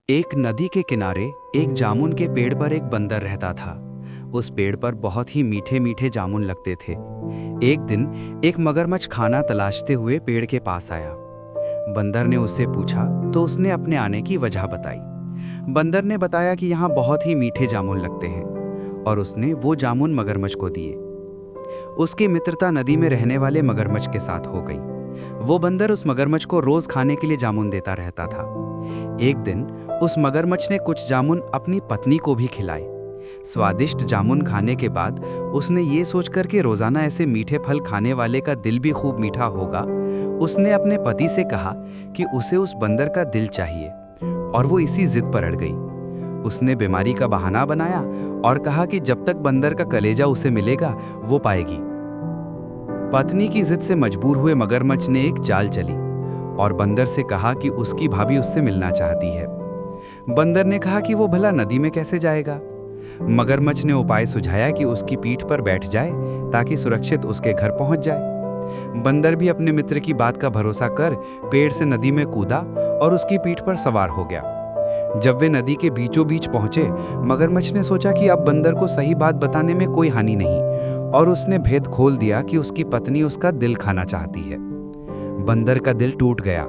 एक नदी के किनारे एक जामुन के पेड़ पर एक बंदर रहता था। उस पेड़ पर बहुत ही मीठे मीठे जामुन लगते थे। एक दिन एक मगरमच्छ खाना तलाशते हुए पेड़ के पास आया। बंदर ने उससे पूछा तो उसने अपने आने की वजह बताई। बंदर ने बताया कि यहाँ बहुत ही मीठे जामुन लगते हैं और उसने वो जामुन मगरमच्छ को दिए। उसकी मित्रता नदी में रहने वाले मगरमच्छ के साथ हो गई। वो बंदर उस मगरमच्छ को रोज खाने के लिए जामुन देता रहता था। एक दिन उस मगरमच्छ ने कुछ जामुन अपनी पत्नी को भी खिलाए। स्वादिष्ट जामुन खाने के बाद उसने ये सोचकर कि रोजाना ऐसे मीठे फल खाने वाले का दिल भी खूब मीठा होगा, उसने अपने पति से कहा कि उसे उस बंदर का दिल चाहिए और वो इसी जिद पर अड़ गई। उसने बीमारी का बहाना बनाया और कहा कि जब तक बंदर का कलेजा उसे मिलेगा वो पाएगी। पत्नी की जिद से मजबूर हुए मगरमच्छ ने एक चाल चली और बंदर से कहा कि उसकी भाभी उससे मिलना चाहती है। बंदर ने कहा कि वो भला नदी में कैसे जाएगा। मगरमच्छ ने उपाय सुझाया कि उसकी पीठ पर बैठ जाए ताकि सुरक्षित उसके घर पहुंच जाए। बंदर भी अपने मित्र की बात का भरोसा कर पेड़ से नदी में कूदा और उसकी पीठ पर सवार हो गया। जब वे नदी के बीचों बीच पहुंचे, मगरमच्छ ने सोचा कि अब बंदर को सही बात बताने में कोई हानि नहीं और उसने भेद खोल दिया कि उसकी पत्नी उसका दिल खाना चाहती है। बंदर का दिल टूट गया।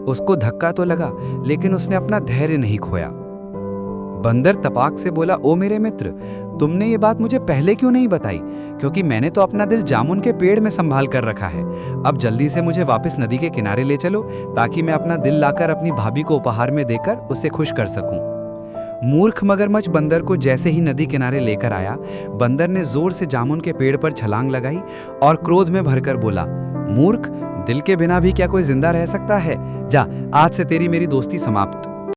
उसको धक्का तो लगा, लेकिन उसने अपना धैर्य नहीं खोया। बंदर तपाक से बोला, ओ मेरे मित्र, तुमने ये बात मुझे पहले क्यों नहीं बताई? क्योंकि मैंने तो अपना दिल जामुन के पेड़ में संभाल कर रखा है। अब जल्दी से मुझे वापस नदी के किनारे ले चलो ताकि मैं अपना दिल लाकर अपनी भाभी को उपहार में देकर उसे खुश कर सकूं। मूर्ख मगरमच्छ बंदर को जैसे ही नदी किनारे लेकर आया, बंदर ने जोर से जामुन के पेड़ पर छलांग लगाई और क्रोध में भरकर बोला, मूर्ख, दिल के बिना भी क्या कोई जिंदा रह सकता है? जा, आज से तेरी मेरी दोस्ती समाप्त।